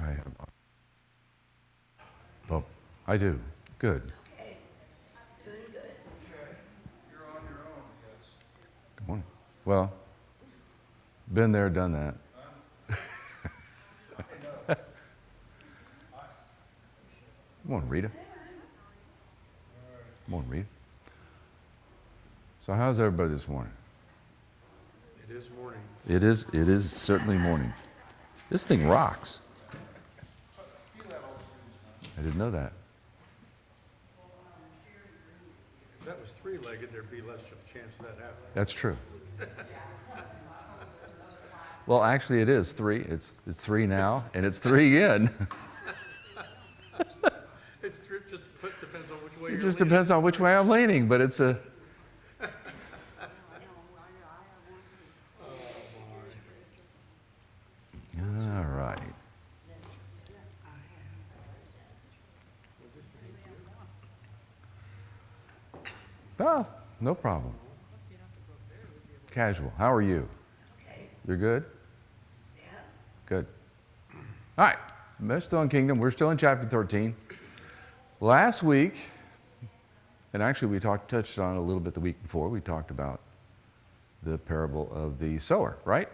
I have. Well, I do. Good. Good morning. Well, been there, done that. Come on, Rita. Come on, Rita. So how's everybody this morning? It is morning. It is certainly morning. This thing rocks. I didn't know that. If that was three-legged, there'd be less of a chance of that happening. That's true. Well, actually, it is three. It's three now, and it's three again. It's just depends on which way It you're just leaning. depends on which way I'm leaning, but it's a. All right. Oh, no problem. Casual. How are you? You're good? Yeah. Good. All right. We're still in Kingdom. We're still in chapter 13. Last week, and actually we touched on it a little bit the week before, we talked about the parable of the sower, right?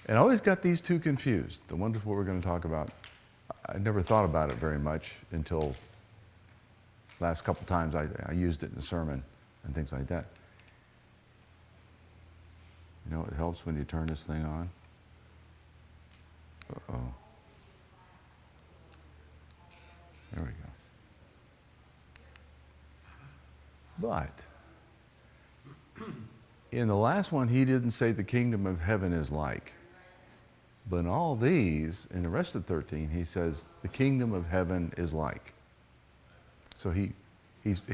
And I always got these two confused. The one what we're going to talk about, I never thought about it very much until last couple times I used it in a sermon and things like that. You know, it helps when you turn this thing on. Uh-oh. There we go. But in the last one, he didn't say the kingdom of heaven is like. But in all these, in the rest of 13, he says the kingdom of heaven is like. So he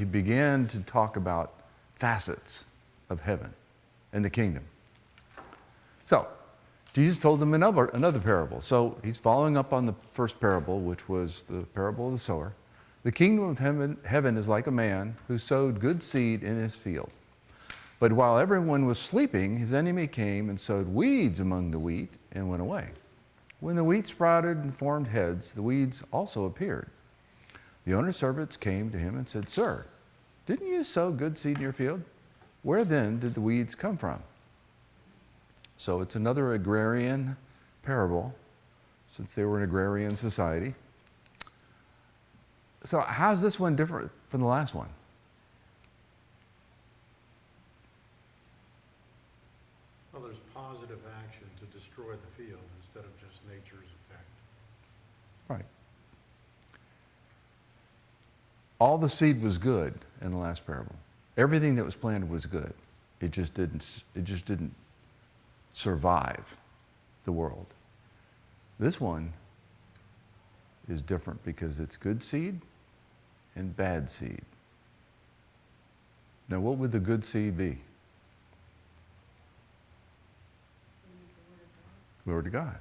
began to talk about facets of heaven and the kingdom. So Jesus told them another parable. So he's following up on the first parable, which was the parable of the sower. The kingdom of heaven is like a man who sowed good seed in his field. But while everyone was sleeping, his enemy came and sowed weeds among the wheat and went away. When the wheat sprouted and formed heads, the weeds also appeared. The owner's servants came to him and said, "Sir, didn't you sow good seed in your field? Where then did the weeds come from?" So it's another agrarian parable, since they were an agrarian society. So how's this one different from the last one? Well, there's positive action to destroy the field instead of just nature's effect. Right. All the seed was good in the last parable. Everything that was planted was good. It just didn't survive the world. This one is different because it's good seed and bad seed. Now, what would the good seed be? The Word of God.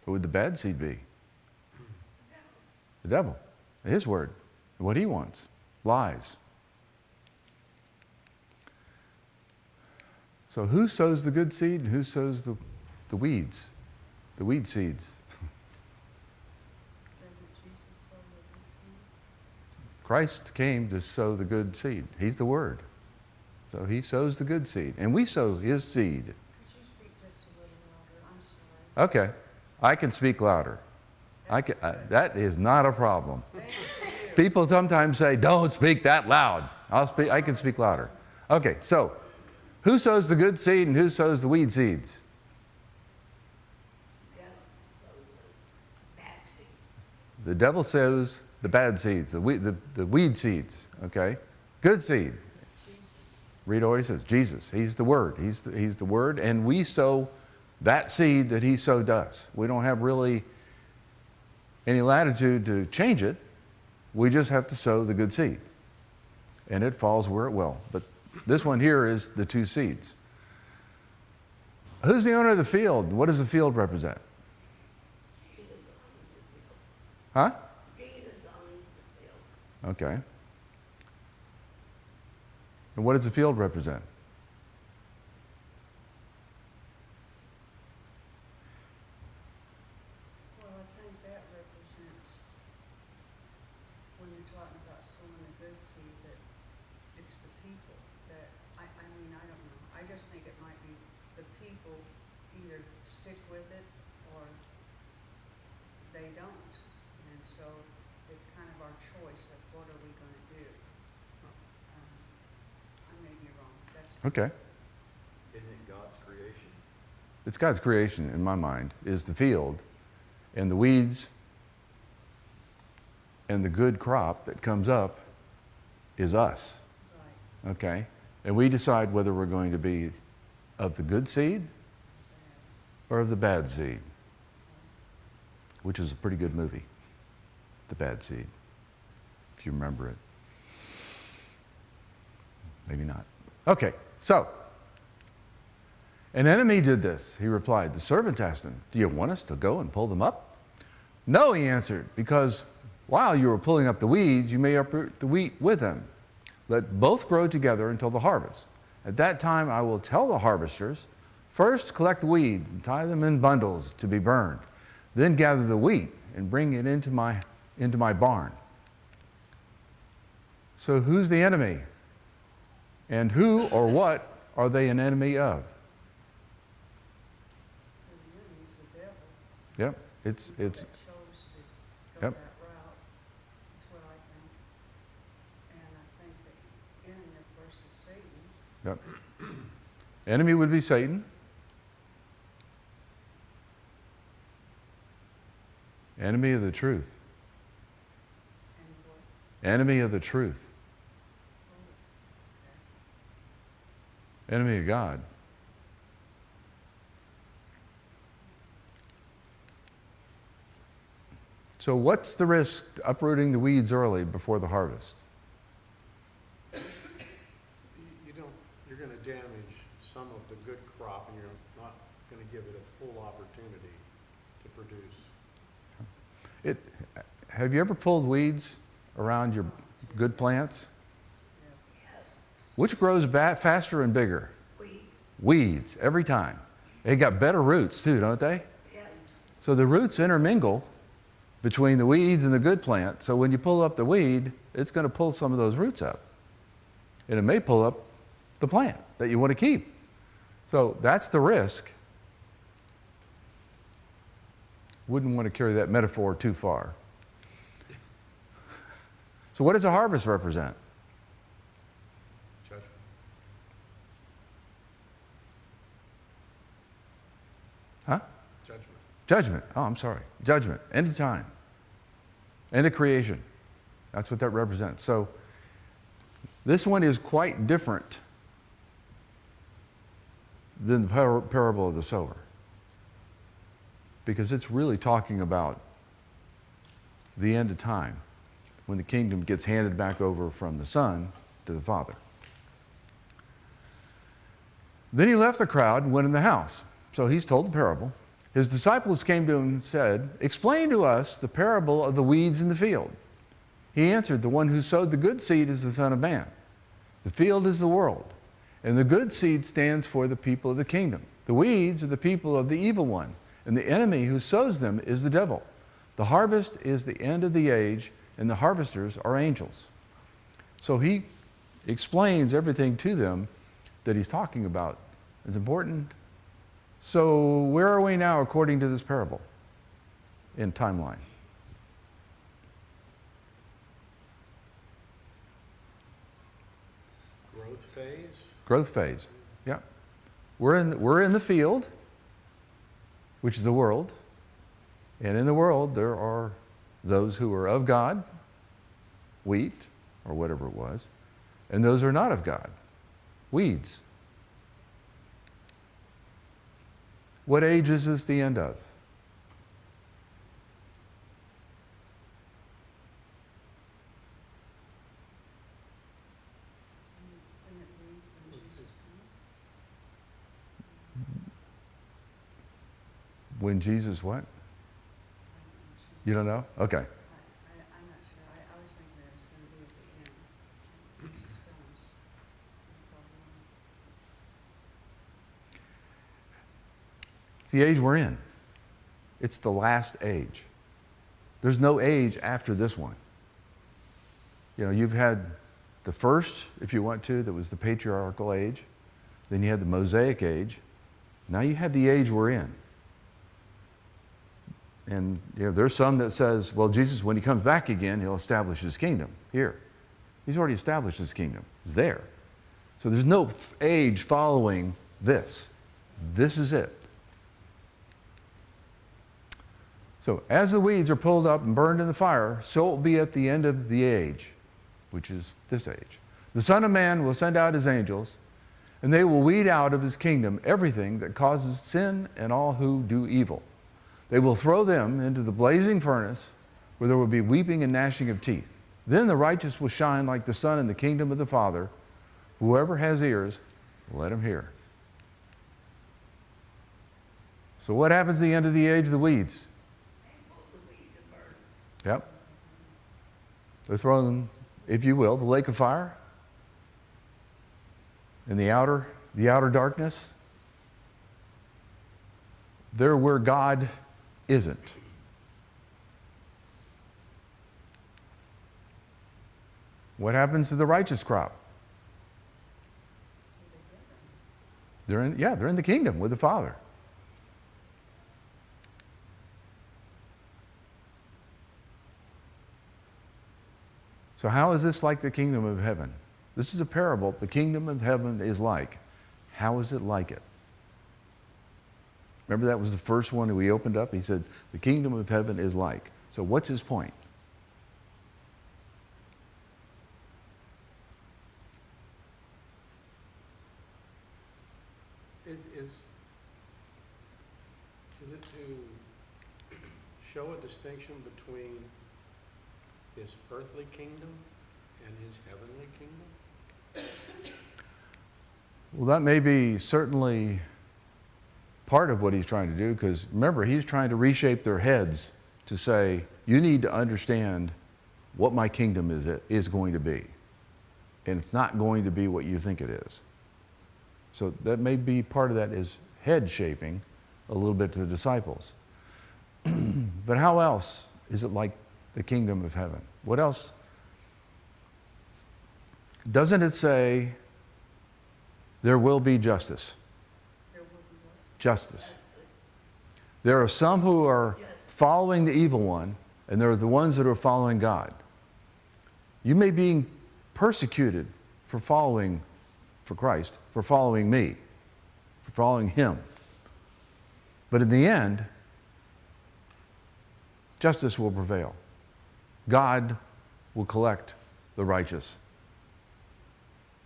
What would the bad seed be? The devil. His word. What he wants. Lies. So who sows the good seed and who sows the weeds? The weed seeds. Christ came to sow the good seed. He's the Word. So he sows the good seed. And we sow his seed. Could you speak just a little louder? I'm sorry. Okay. I can speak louder. That is not a problem. People sometimes say, "Don't speak that loud." I can speak louder. Okay, so who sows the good seed and who sows the weed seeds? The devil sows the bad seeds, the weed seeds, okay? Good seed. Rita already says, Jesus, he's the Word. He's the Word, and we sow that seed that he sowed us. We don't have really any latitude to change it. We just have to sow the good seed. And it falls where it will. But this one here is the two seeds. Who's the owner of the field? What does the field represent? Huh? Okay. And what does the field represent? it's the people that, I mean, I don't know. I just think it might be the people either stick with it or they don't. And so it's kind of our choice of what are we gonna do. I may be wrong. Okay. Isn't it God's creation? It's God's creation, in my mind, is the field, and the weeds and the good crop that comes up is us. Right. Okay? And we decide whether we're going to be of the good seed or of the bad seed, which is a pretty good movie, The Bad Seed, if you remember it. Maybe not. Okay, so an enemy did this. He replied. The servants asked him, do you want us to go and pull them up? No, he answered, because while you were pulling up the weeds, you may uproot the wheat with them. Let both grow together until the harvest. At that time, I will tell the harvesters, first collect the weeds and tie them in bundles to be burned. Then gather the wheat and bring it into my barn. So who's the enemy? And who or what are they an enemy of? The enemy's the devil. Yep, it's That chose to go Yep. that route. That's what I think. And I think the enemy, of course, is Satan. yep. Enemy would be Satan. Enemy of the truth. And what? Enemy of the truth. Enemy of God. So what's the risk to uprooting the weeds early before the harvest? You don't, you're gonna damage some of the good crop, and you're not gonna give it a full opportunity to produce. Have you ever pulled weeds around your good plants? Yes. Which grows faster and bigger? Weeds, every time. They got better roots too, don't they? Yeah. So the roots intermingle between the weeds and the good plant. So when you pull up the weed, it's going to pull some of those roots up. And it may pull up the plant that you want to keep. So that's the risk. Wouldn't want to carry that metaphor too far. So what does a harvest represent? Judgment. Huh? Judgment. Judgment. Oh, I'm sorry. Judgment. End of time. End of creation. That's what that represents. So this one is quite different than the parable of the sower, because it's really talking about the end of time, when the kingdom gets handed back over from the Son to the Father. Then he left the crowd and went in the house. So he's told the parable. His disciples came to him and said, explain to us the parable of the weeds in the field. He answered, the one who sowed the good seed is the Son of Man. The field is the world, and the good seed stands for the people of the kingdom. The weeds are the people of the evil one, and the enemy who sows them is the devil. The harvest is the end of the age, and the harvesters are angels. So he explains everything to them that he's talking about. It's important. So where are we now according to this parable in timeline? Growth phase. Growth phase. Yeah. We're in the field, which is the world. And in the world, there are those who are of God, wheat, or whatever it was, and those who are not of God, weeds. What age is this the end of? Wouldn't it be when Jesus comes? When Jesus what? I'm not sure. You don't know? Okay. I'm not sure. I was thinking that it's going to be at the end. When Jesus comes. No problem. It's the age we're in. It's the last age. There's no age after this one. You know, you've had the first, if you want to, that was the patriarchal age. Then you had the Mosaic age. Now you have the age we're in. And there's some that says, well, Jesus, when he comes back again, he'll establish his kingdom here. He's already established his kingdom. It's there. So there's no age following this. This is it. So as the weeds are pulled up and burned in the fire, so it will be at the end of the age, which is this age. The Son of Man will send out his angels, and they will weed out of his kingdom everything that causes sin and all who do evil. They will throw them into the blazing furnace, where there will be weeping and gnashing of teeth. Then the righteous will shine like the sun in the kingdom of the Father. Whoever has ears, let him hear. So what happens at the end of the age? The weeds. Yep. They're thrown, if you will, the lake of fire in the outer darkness. They're where God isn't. What happens to the righteous crop? They're in the kingdom with the Father. So how is this like the kingdom of heaven? This is a parable. The kingdom of heaven is like. How is it like it? Remember that was the first one that we opened up? He said, the kingdom of heaven is like. So what's his point? Is it to show a distinction between his earthly kingdom and his heavenly kingdom? Well, that may be certainly part of what he's trying to do, because remember, he's trying to reshape their heads to say, you need to understand what my kingdom is going to be. And it's not going to be what you think it is. So that may be part of that is head shaping a little bit to the disciples. But how else is it like the kingdom of heaven? What else? Doesn't it say there will be justice? There will be what? Justice. There are some who are following the evil one, and there are the ones that are following God. You may be being persecuted for following for Christ, for following me, for following him. But in the end, justice will prevail. God will collect the righteous,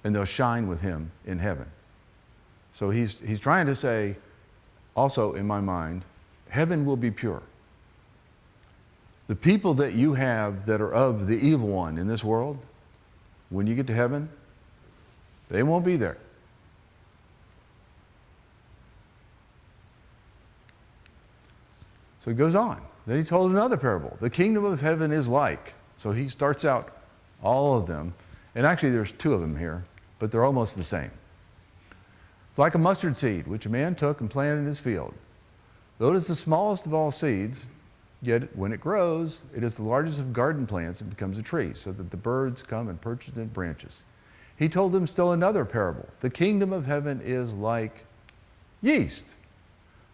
and they'll shine with him in heaven. So he's trying to say, also in my mind, heaven will be pure. The people that you have that are of the evil one in this world, when you get to heaven, they won't be there. So he goes on. Then he told another parable. The kingdom of heaven is like. So he starts out all of them. And actually there's two of them here, but they're almost the same. It's like a mustard seed, which a man took and planted in his field. Though it is the smallest of all seeds, yet when it grows, it is the largest of garden plants and becomes a tree, so that the birds come and perch in branches. He told them still another parable. The kingdom of heaven is like yeast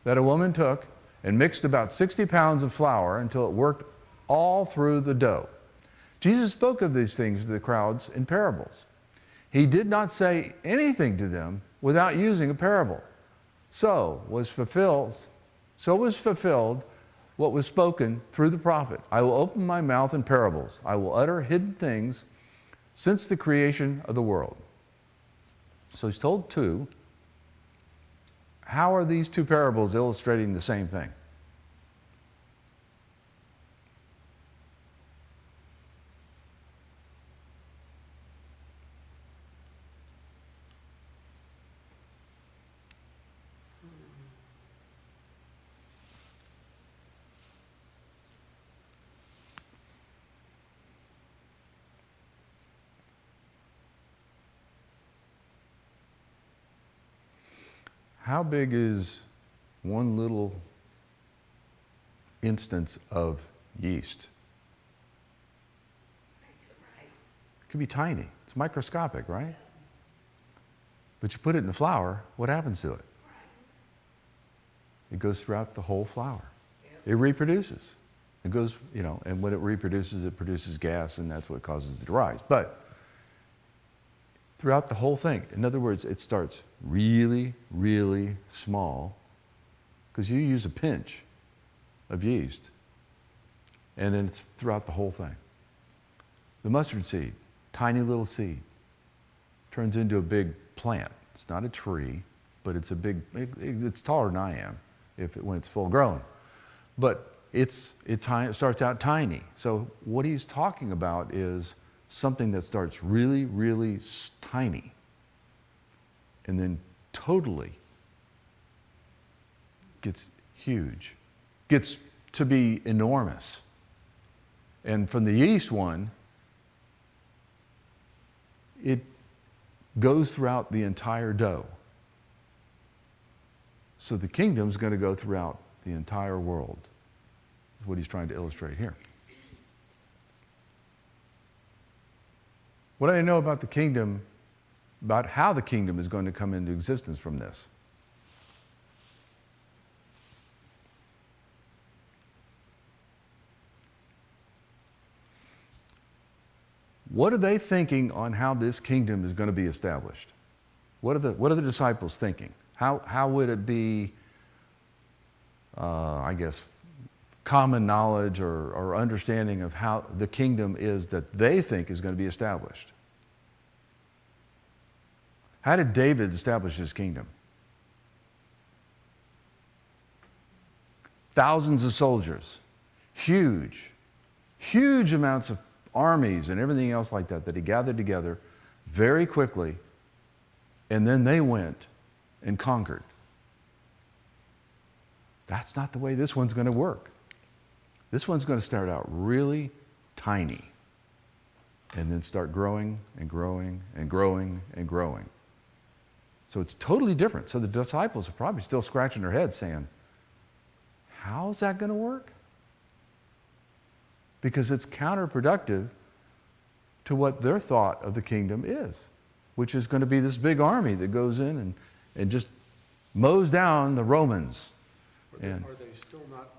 that a woman took and mixed about 60 pounds of flour until it worked all through the dough. Jesus spoke of these things to the crowds in parables. He did not say anything to them without using a parable. So was fulfilled what was spoken through the prophet. I will open my mouth in parables. I will utter hidden things since the creation of the world. So he's told two. How are these two parables illustrating the same thing? How big is one little instance of yeast? It could be tiny. It's microscopic, right? But you put it in the flour, what happens to it? It goes throughout the whole flour. It reproduces. It goes, and when it reproduces, it produces gas, and that's what causes it to rise. But throughout the whole thing, in other words, it starts really, really small, because you use a pinch of yeast, and then it's throughout the whole thing. The mustard seed, tiny little seed, turns into a big plant. It's not a tree, but it's it's taller than I am when it's full grown. But it starts out tiny. So what he's talking about is something that starts really, really tiny and then totally gets huge, gets to be enormous. And from the yeast one, it goes throughout the entire dough. So the kingdom's going to go throughout the entire world, is what he's trying to illustrate here. What do I know about the kingdom, about how the kingdom is going to come into existence from this? What are they thinking on how this kingdom is going to be established? What are the disciples thinking? How would it be, common knowledge or understanding of how the kingdom is that they think is going to be established? How did David establish his kingdom? Thousands of soldiers, huge amounts of armies and everything else like that he gathered together very quickly, and then they went and conquered. That's not the way this one's going to work. This one's going to start out really tiny and then start growing and growing and growing and growing. So it's totally different. So the disciples are probably still scratching their heads saying, how's that going to work? Because it's counterproductive to what their thought of the kingdom is, which is going to be this big army that goes in and just mows down the Romans. Are they still not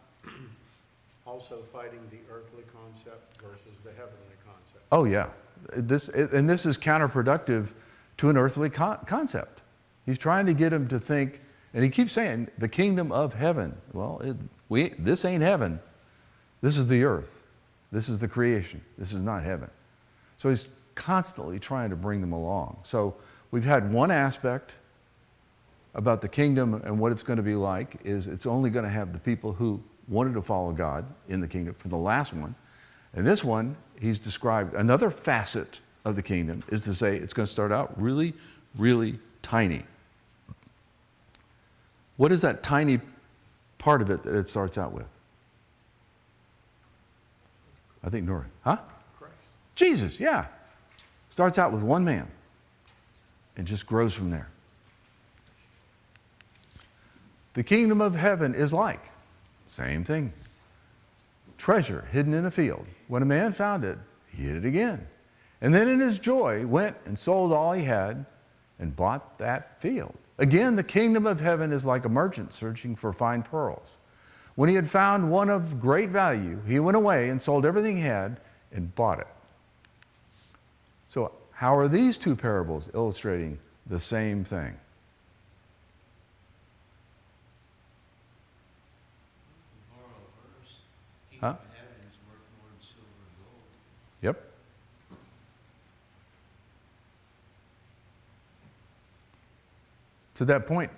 also fighting the earthly concept versus the heavenly concept? Oh yeah, this is counterproductive to an earthly concept. He's trying to get them to think, and he keeps saying, the kingdom of heaven. Well, this ain't heaven. This is the earth. This is the creation. This is not heaven. So he's constantly trying to bring them along. So we've had one aspect about the kingdom and what it's going to be like is it's only going to have the people who wanted to follow God in the kingdom for the last one. And this one, he's described another facet of the kingdom is to say it's going to start out really, really tiny. What is that tiny part of it that it starts out with? I think Nora. Huh? Christ. Jesus, yeah. Starts out with one man and just grows from there. The kingdom of heaven is like, same thing. Treasure hidden in a field. When a man found it, he hid it again. And then in his joy went and sold all he had and bought that field. Again, the kingdom of heaven is like a merchant searching for fine pearls. When he had found one of great value, he went away and sold everything he had and bought it. So how are these two parables illustrating the same thing? Huh? Yep. To that point,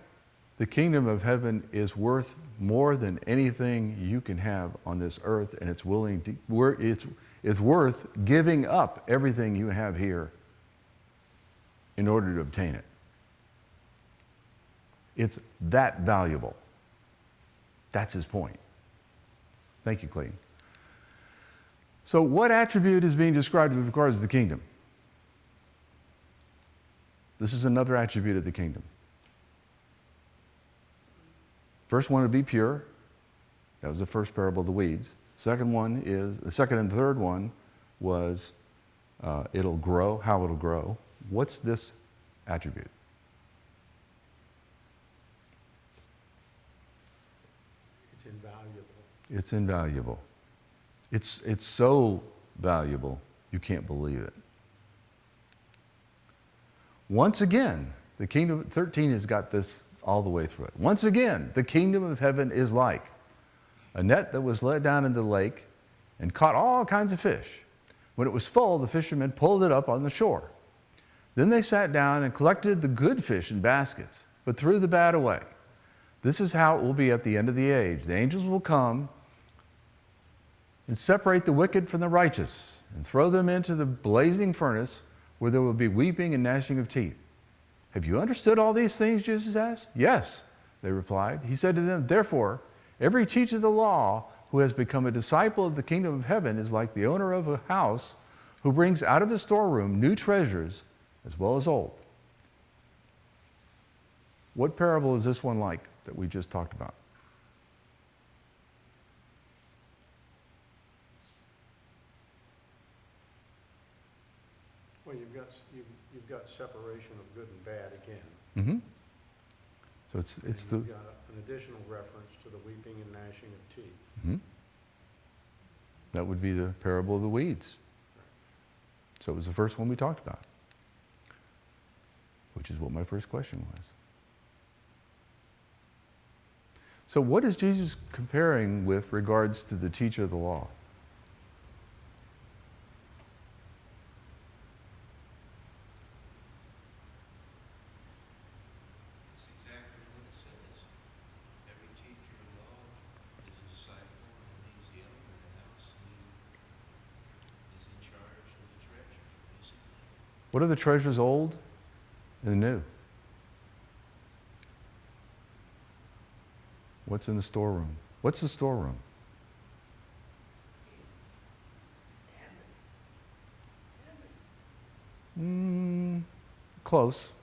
the kingdom of heaven is worth more than anything you can have on this earth, and it's worth giving up everything you have here in order to obtain it. It's that valuable. That's his point. Thank you, Clayton. So what attribute is being described with regards to the kingdom? This is another attribute of the kingdom. First one would be pure. That was the first parable of the weeds. The second and third one was It'll grow, how it'll grow. What's this attribute? It's invaluable. It's invaluable. It's so valuable, you can't believe it. Once again, the kingdom, 13 has got this all the way through it. Once again, the kingdom of heaven is like a net that was let down into the lake and caught all kinds of fish. When it was full, the fishermen pulled it up on the shore. Then they sat down and collected the good fish in baskets, but threw the bad away. This is how it will be at the end of the age. The angels will come and separate the wicked from the righteous and throw them into the blazing furnace where there will be weeping and gnashing of teeth. Have you understood all these things, Jesus asked? Yes, they replied. He said to them, therefore, every teacher of the law who has become a disciple of the kingdom of heaven is like the owner of a house who brings out of his storeroom new treasures as well as old. What parable is this one like that we just talked about? Well, you've got separation of good and bad again. Mm-hmm. So it's And the... you've got an additional reference to the weeping and gnashing of teeth. Mhm. That would be the parable of the weeds. So it was the first one we talked about, which is what my first question was. So what is Jesus comparing with regards to the teacher of the law? That's exactly what it says. Every teacher of law is a disciple, and he's the owner of the house, and he is in charge of the treasures, basically. What are the treasures, old and new? What's in the storeroom? What's the storeroom? Close.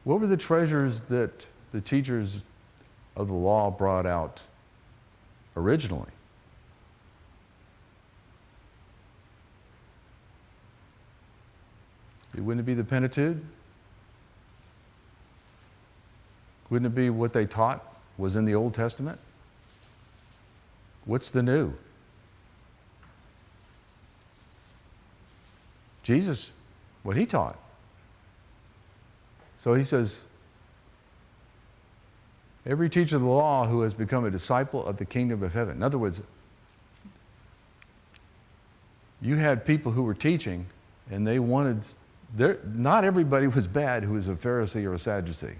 What were the treasures that the teachers of the law brought out originally? Wouldn't it be the Pentateuch? Wouldn't it be what they taught was in the Old Testament? What's the new? Jesus, what he taught. So he says, every teacher of the law who has become a disciple of the kingdom of heaven. In other words, you had people who were teaching and they wanted, not everybody was bad who was a Pharisee or a Sadducee.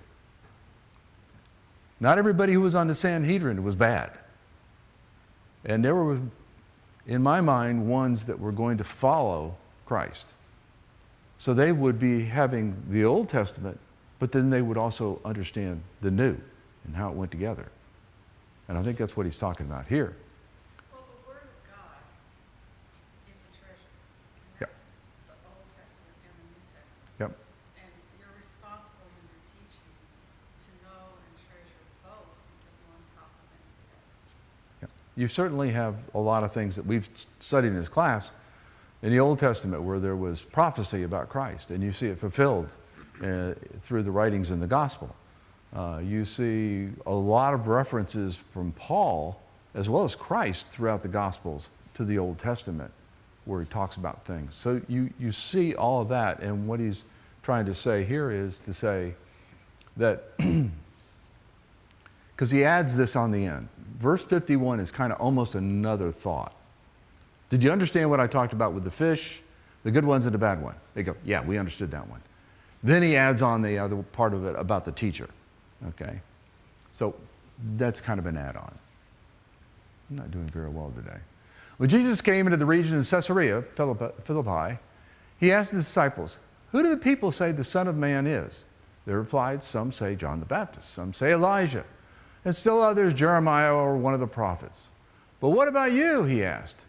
Not everybody who was on the Sanhedrin was bad. And there were, in my mind, ones that were going to follow Christ. So they would be having the Old Testament, but then they would also understand the New and how it went together. And I think that's what he's talking about here. Well, the Word of God is the treasure. And Yep. that's the Old Testament and the New Testament. Yep. And you're responsible when you're teaching to know and treasure both because one complements the other. You certainly have a lot of things that we've studied in this class in the Old Testament where there was prophecy about Christ, and you see it fulfilled through the writings in the gospel. You see a lot of references from Paul as well as Christ throughout the Gospels to the Old Testament where he talks about things. So you see all of that, and what he's trying to say here is to say that, because he adds this on the end. Verse 51 is kind of almost another thought. Did you understand what I talked about with the fish, the good ones and the bad one? They go, yeah, we understood that one. Then he adds on the other part of it about the teacher. Okay? So that's kind of an add-on. I'm not doing very well today. When Jesus came into the region of Caesarea Philippi, he asked the disciples, who do the people say the Son of Man is? They replied, some say John the Baptist, some say Elijah, and still others Jeremiah or one of the prophets. But what about you, he asked.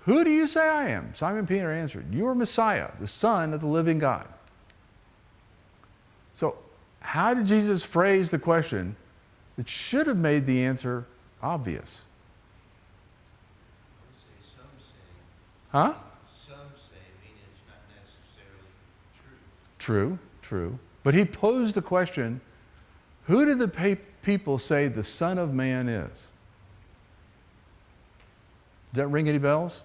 Who do you say I am? Simon Peter answered, you are Messiah, the Son of the living God. So how did Jesus phrase the question that should have made the answer obvious? Huh? Some say, meaning it's not necessarily true. True. But he posed the question, who do the people say the Son of Man is? Does that ring any bells?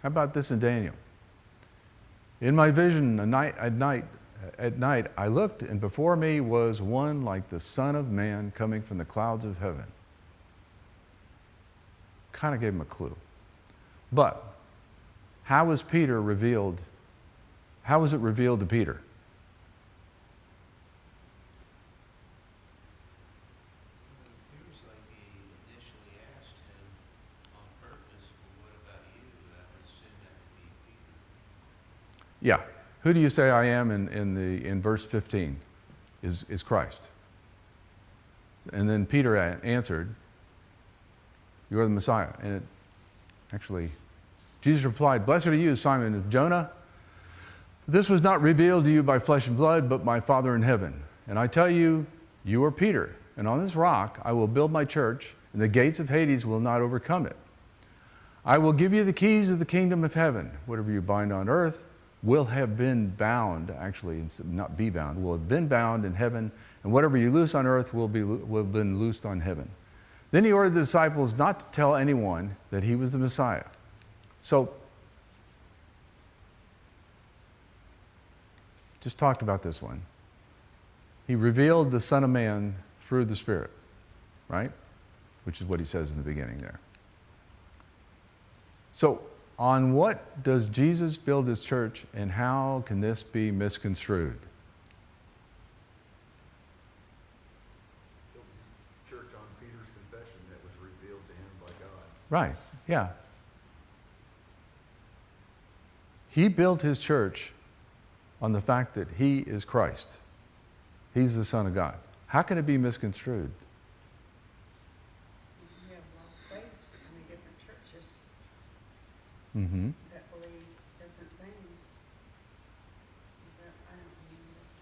How about this in Daniel? In my vision at night, I looked, and before me was one like the Son of Man coming from the clouds of heaven. Kind of gave him a clue. But how was Peter revealed? How was it revealed to Peter? It appears like he initially asked him on purpose, well, what about you? I would assume that would be Peter. Yeah. Who do you say I am in verse 15 is Christ? And then Peter answered, you are the Messiah. And it actually, Jesus replied, blessed are you, Simon of Jonah. This was not revealed to you by flesh and blood, but my Father in heaven. And I tell you, you are Peter, and on this rock I will build my church, and the gates of Hades will not overcome it. I will give you the keys of the kingdom of heaven. Whatever you bind on earth will have been bound, actually, not be bound, will have been bound in heaven, and whatever you loose on earth will have been loosed on heaven. Then he ordered the disciples not to tell anyone that he was the Messiah. So, just talked about this one. He revealed the Son of Man through the Spirit, right? Which is what he says in the beginning there. So, on what does Jesus build his church, and how can this be misconstrued? Church on Peter's confession that was revealed to him by God. Right, yeah. He built his church on the fact that he is Christ. He's the Son of God. How can it be misconstrued? We have a lot of faiths, different churches Mm-hmm. that believe different things. Is that, I don't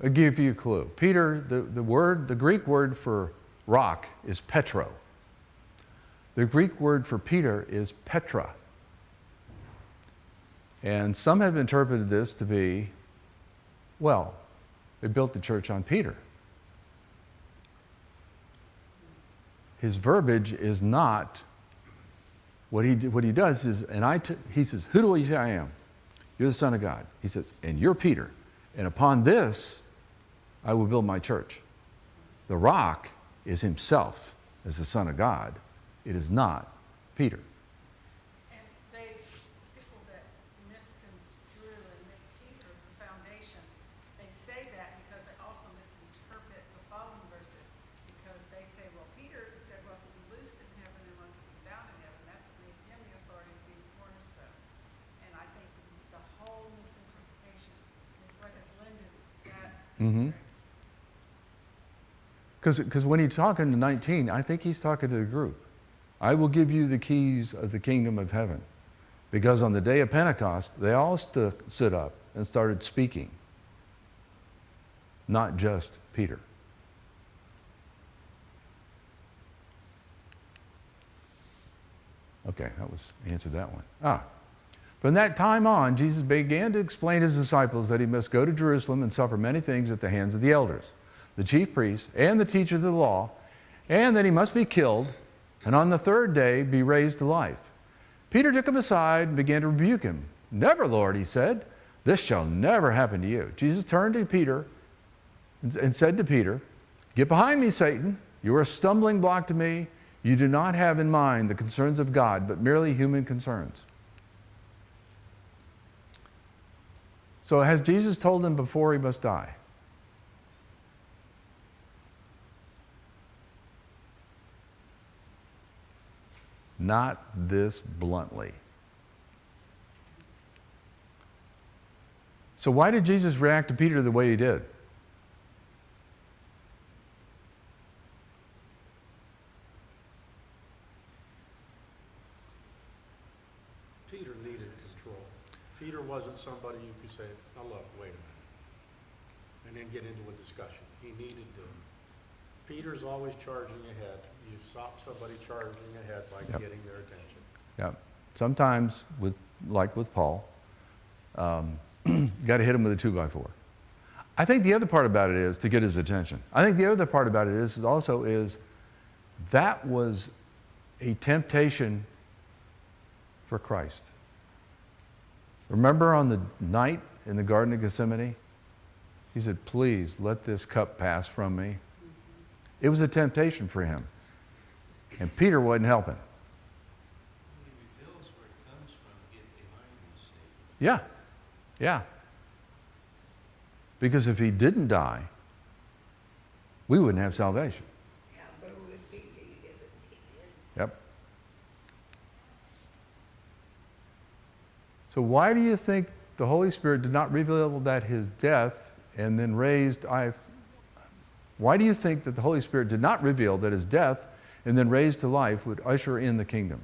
know. I'll give you a clue. Peter, the Greek word for rock is Petro. The Greek word for Peter is Petra. And some have interpreted this to be, well, they built the church on Peter. His verbiage is not what he does is, he says, who do you say I am? You're the Son of God. He says, and you're Peter. And upon this, I will build my church. The rock is himself as the Son of God. It is not Peter. And people that misconstrue and make Peter the foundation, they say that because they also misinterpret the following verses. Because they say, well, Peter said what could be loosed in heaven and what could be bound in heaven. That's what made him the authority to be the cornerstone. And I think the whole misinterpretation is what has lended that. Mm-hmm. Because when he's talking to 19, I think he's talking to the group. I will give you the keys of the kingdom of heaven. Because on the day of Pentecost, they all stood up and started speaking. Not just Peter. Okay, answered that one. From that time on, Jesus began to explain to his disciples that he must go to Jerusalem and suffer many things at the hands of the elders, the chief priests, and the teachers of the law, and that he must be killed, and on the third day be raised to life. Peter took him aside and began to rebuke him. Never, Lord, he said, this shall never happen to you. Jesus turned to Peter and said to Peter, get behind me, Satan. You are a stumbling block to me. You do not have in mind the concerns of God, but merely human concerns. So has Jesus told him before he must die? Not this bluntly. So why did Jesus react to Peter the way he did? Peter needed control. Peter wasn't somebody you could say, now look, wait a minute, and then get into a discussion. He needed to Peter's always charging ahead. You stop somebody charging ahead by Yep. getting their attention. Yeah. Sometimes, like with Paul, you got to hit him with a 2x4. I think the other part about it is to get his attention. I think the other part about it is that was a temptation for Christ. Remember on the night in the Garden of Gethsemane? He said, "Please let this cup pass from me." It was a temptation for him. And Peter wasn't helping. He reveals where it comes from, get behind me, Satan. Yeah, yeah. Because if he didn't die, we wouldn't have salvation. Yep. So why do you think the Holy Spirit did not reveal that his death and then raised why do you think that the Holy Spirit did not reveal that his death and then raised to life would usher in the kingdom?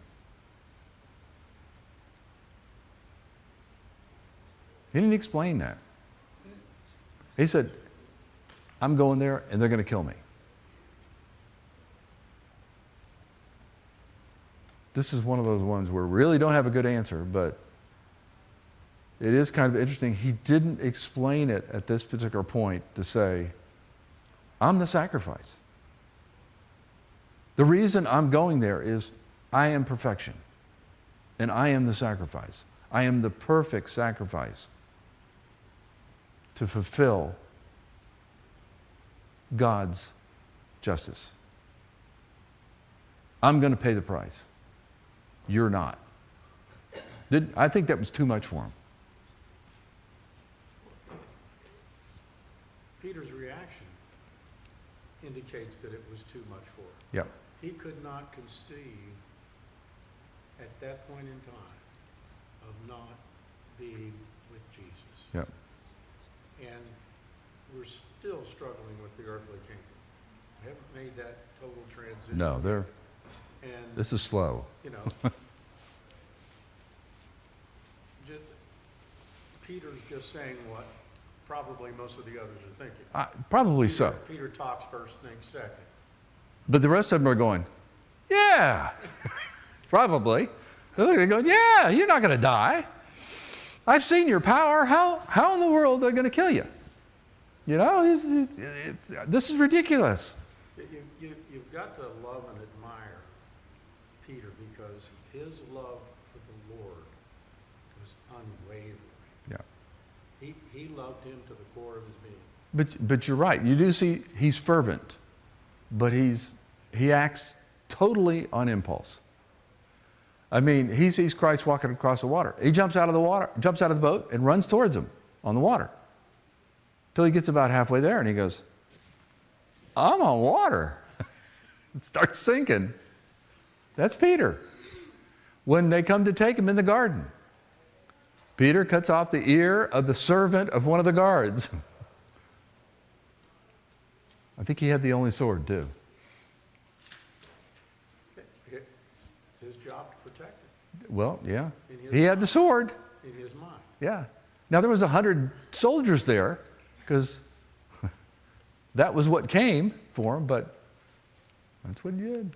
He didn't explain that. He said, "I'm going there and they're going to kill me." This is one of those ones where we really don't have a good answer, but it is kind of interesting. He didn't explain it at this particular point to say, "I'm the sacrifice. The reason I'm going there is I am perfection, and I am the sacrifice. I am the perfect sacrifice to fulfill God's justice. I'm going to pay the price. You're not." I think that was too much for him. Peter's reaction indicates that it was too much for him. Yep. He could not conceive at that point in time of not being with Jesus. Yep. And we're still struggling with the earthly kingdom. We haven't made that total transition. No, And, this is slow. you know, just, Peter's just saying what probably most of the others are thinking. Probably so. Peter talks first, thinks second. But the rest of them are going, "Yeah." Probably. They're looking and going, "Yeah, you're not going to die. I've seen your power. How in the world are they going to kill you? You know, this is ridiculous." You've got to love and admire Peter because his love for the Lord was unwavering. Yeah. He loved him to the core of his being. But you're right. You do see he's fervent, but he acts totally on impulse. I mean, he sees Christ walking across the water. He jumps out of the boat and runs towards him on the water. Till he gets about halfway there and he goes, "I'm on water." It starts sinking. That's Peter. When they come to take him in the garden, Peter cuts off the ear of the servant of one of the guards. I think he had the only sword too. It's his job to protect it Well, yeah. In his He had the sword. in his mind. Yeah. Now there was 100 soldiers there because that was what came for him, but that's what he did.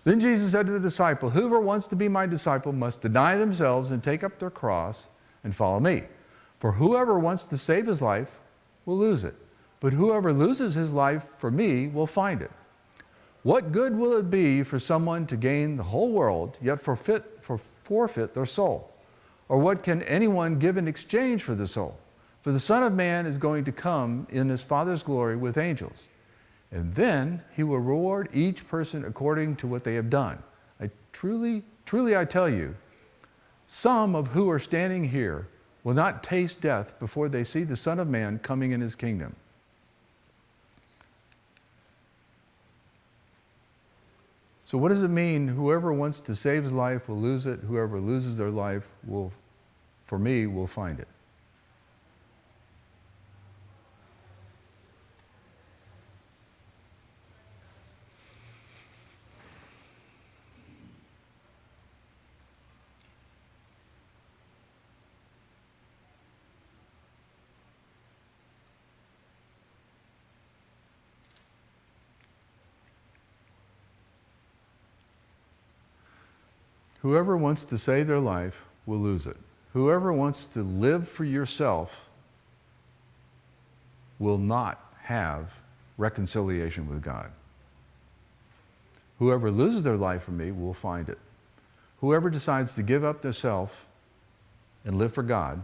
Then Jesus said to the disciple, "Whoever wants to be my disciple must deny themselves and take up their cross and follow me. For whoever wants to save his life will lose it. But whoever loses his life for me will find it. What good will it be for someone to gain the whole world, yet forfeit their soul? Or what can anyone give in exchange for the soul? For the Son of Man is going to come in his Father's glory with angels. And then he will reward each person according to what they have done. Truly I tell you, some of who are standing here will not taste death before they see the Son of Man coming in his kingdom." So what does it mean? Whoever wants to save his life will lose it. Whoever loses their life will find it. Whoever wants to save their life will lose it. Whoever wants to live for yourself will not have reconciliation with God. Whoever loses their life for me will find it. Whoever decides to give up their self and live for God,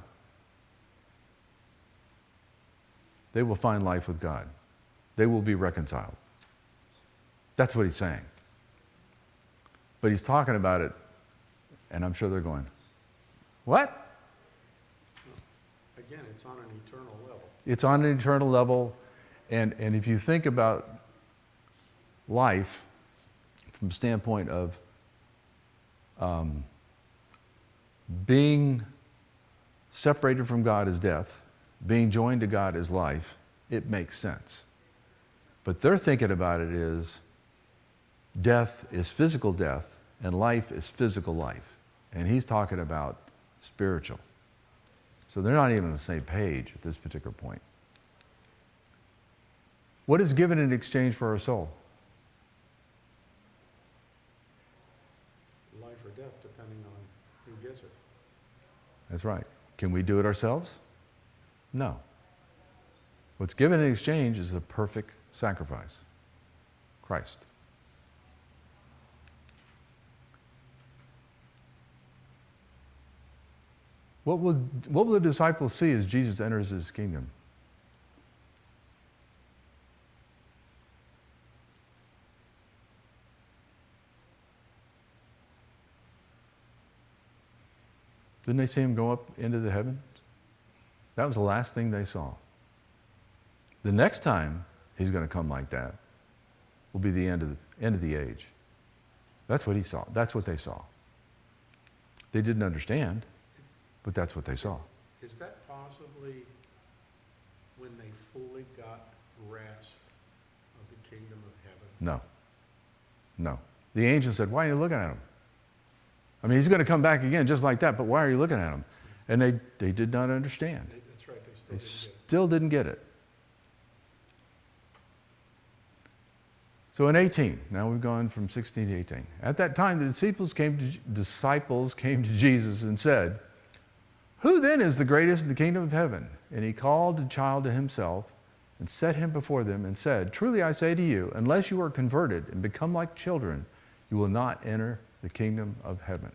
they will find life with God. They will be reconciled. That's what he's saying. But he's talking about it, and I'm sure they're going, what? Again, it's on an eternal level. It's on an eternal level, and if you think about life from the standpoint of being separated from God is death, being joined to God is life, it makes sense. But they're thinking about it is death is physical death and life is physical life. And he's talking about spiritual. So they're not even on the same page at this particular point. What is given in exchange for our soul? Life or death, depending on who gets it. That's right. Can we do it ourselves? No. What's given in exchange is a perfect sacrifice, Christ. What will the disciples see as Jesus enters his kingdom? Didn't they see him go up into the heavens? That was the last thing they saw. The next time he's going to come like that will be the end of the age. That's what he saw. That's what they saw. They didn't understand, but that's what they saw. Is that possibly when they fully got grasp of the kingdom of heaven? No. No. The angel said, why are you looking at him? I mean, he's going to come back again just like that, but why are you looking at him? And they did not understand. That's right, They they still still didn't get it. So in 18, now we've gone from 16 to 18. At that time, the disciples came to Jesus and said, who then is the greatest in the kingdom of heaven? And he called the child to himself and set him before them and said, truly I say to you, unless you are converted and become like children, you will not enter the kingdom of heaven.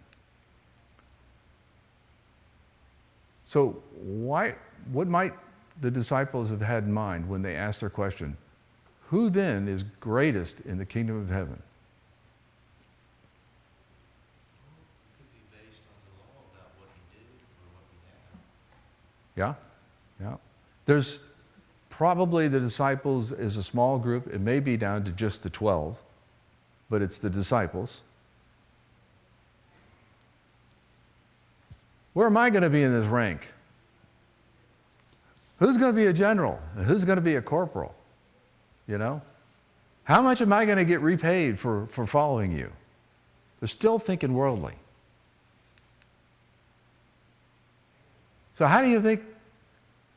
So what might the disciples have had in mind when they asked their question, who then is greatest in the kingdom of heaven? It could be based on the law about what you do or what you have. Yeah, yeah. There's probably the disciples is a small group. It may be down to just the 12, but it's the disciples. Where am I going to be in this rank? Who's going to be a general? Who's going to be a corporal? You know? How much am I going to get repaid for following you? They're still thinking worldly. So how do you think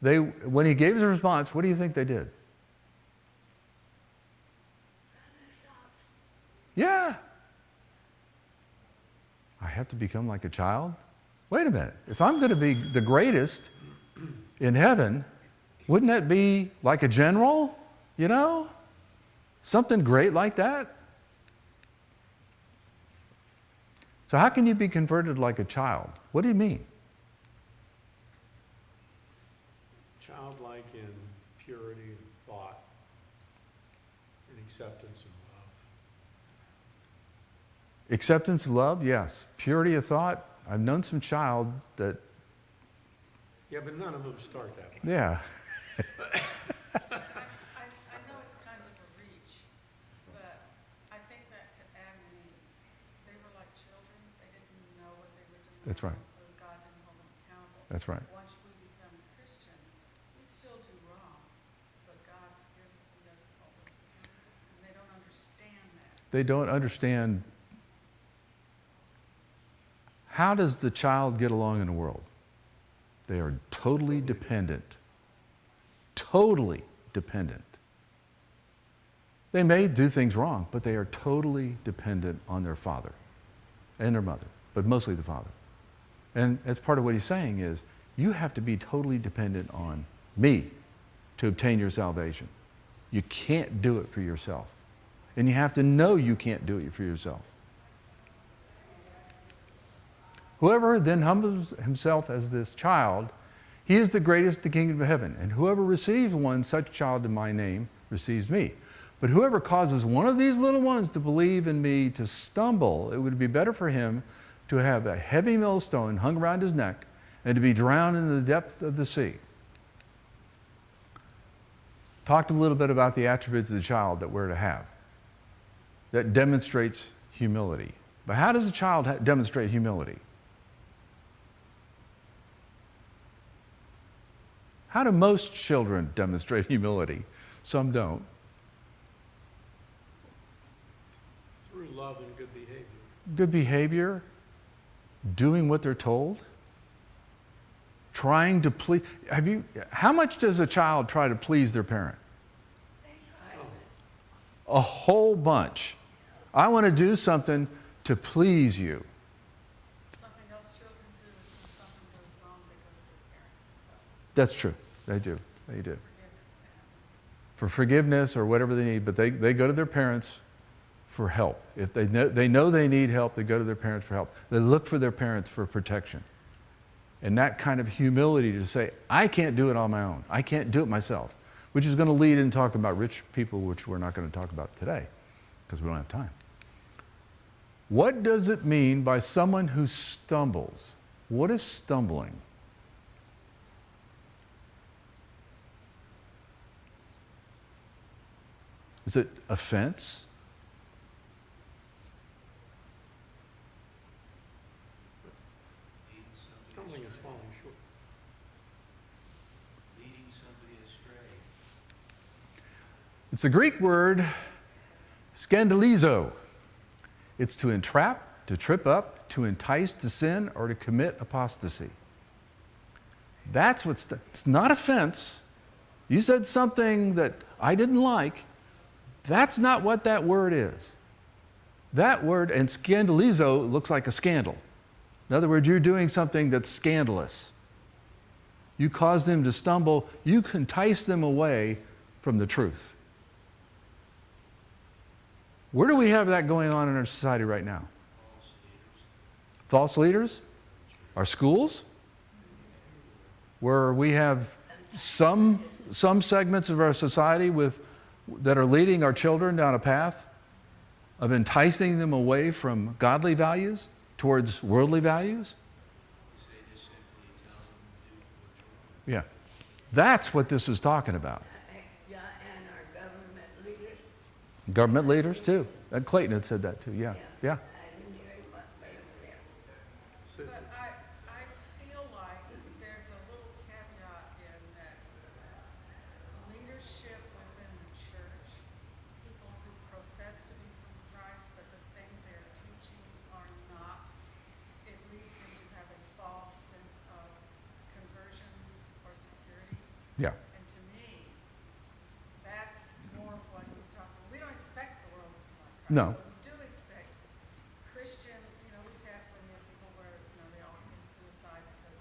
when he gave his response, what do you think they did? Yeah. I have to become like a child? Wait a minute. If I'm going to be the greatest in heaven, wouldn't that be like a general? You know? Something great like that? So how can you be converted like a child? What do you mean? Childlike in purity of thought and acceptance and love. Acceptance, love, yes. Purity of thought. I've known some child that, Yeah, but none of them start that way. yeah. I know it's kind of a reach, but I think that to Adam and Eve, they were like children. They didn't know what they were doing. That's right. So God didn't hold them accountable. That's right. Once we become Christians, we still do wrong, but God forgives us and doesn't hold us accountable. And they don't understand that. They don't understand. How does the child get along in the world? They are totally dependent. Totally dependent. They may do things wrong, but they are totally dependent on their father and their mother. but mostly the Father. And that's part of what he's saying is, you have to be totally dependent on me to obtain your salvation. You can't do it for yourself. And you have to know you can't do it for yourself. Whoever then humbles himself as this child, he is the greatest in the kingdom of heaven. And whoever receives one such child in my name receives me. But whoever causes one of these little ones to believe in me to stumble, it would be better for him to have a heavy millstone hung around his neck and to be drowned in the depth of the sea. Talked a little bit about the attributes of the child that we're to have. That demonstrates humility. But how does a child demonstrate humility? How do most children demonstrate humility? Some don't. Through love and good behavior. Good behavior, doing what they're told, trying to please. How much does a child try to please their parent? A whole bunch. I want to do something to please you. Something else children do is when something goes wrong, they go to their parents. That's true. They do. They do. Forgiveness. For forgiveness or whatever they need, but they go to their parents for help. If they know they need help, they go to their parents for help. They look for their parents for protection. And that kind of humility to say, I can't do it on my own. I can't do it myself, which is going to lead into talking about rich people, which we're not going to talk about today because we don't have time. What does it mean by someone who stumbles? What is stumbling? Is it offense? Leading somebody Stumbling is astray. falling short. Leading somebody astray. It's a Greek word, scandalizo. It's to entrap, to trip up, to entice to sin, or to commit apostasy. That's it's not offense. You said something that I didn't like. That's not what that word is. That word, and scandalizo, looks like a scandal. In other words, you're doing something that's scandalous. You cause them to stumble. You entice them away from the truth. Where do we have that going on in our society right now? False leaders? Our schools? Where we have some segments of our society that are leading our children down a path of enticing them away from godly values towards worldly values? Say just simply tell them to do what's wrong. Yeah. That's what this is talking about. Yeah, and our government leaders. Government leaders too. Clayton had said that too, yeah. Yeah. I didn't hear him, but yeah. So, But I feel like there's a little caveat in that leadership within the church, people who profess to be from Christ, but the things they are teaching are not, it leads them to have a false sense of conversion or security. Yeah. And to me, that's more of what he's talking about. We don't expect the world to be like Christ. No. But we do expect Christian, we've had plenty of people where, they all commit suicide because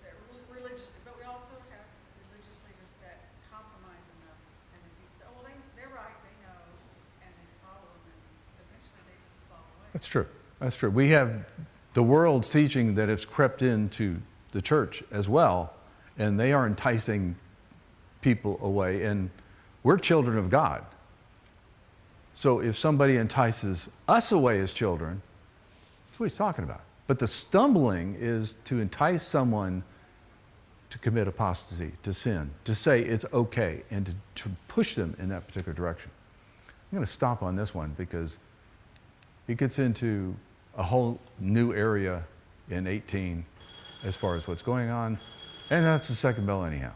they're religiously, but we also have religious leaders that compromise enough and then people say, oh, well, they're right, they know, and they follow them, and eventually they just fall away. That's true. That's true. We have the world's teaching that has crept into the church as well, and they are enticing people away. And we're children of God. So if somebody entices us away as children, that's what he's talking about. But the stumbling is to entice someone to commit apostasy, to sin, to say it's okay, and to push them in that particular direction. I'm going to stop on this one because it gets into a whole new area in 18 as far as what's going on. And that's the second bell anyhow.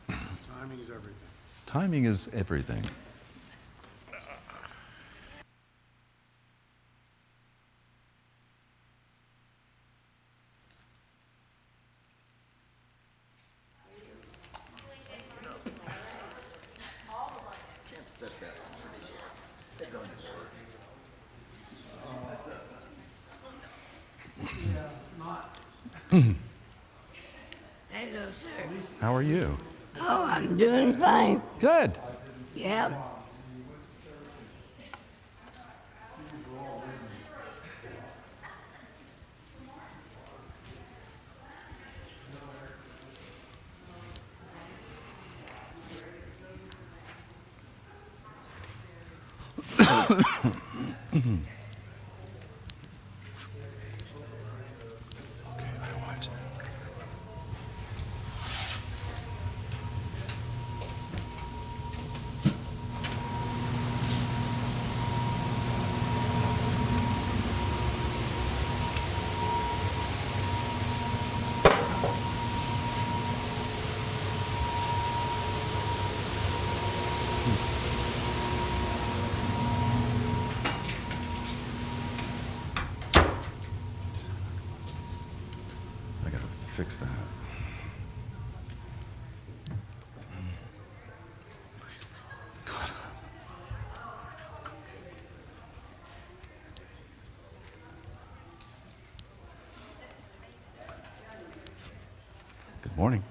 timing is everything. Timing is everything. Can't set that on. It doesn't work. Hello, sir. How are you? Oh, I'm doing fine. Good. Yep. Okay, I watch that. I gotta fix that. Good morning.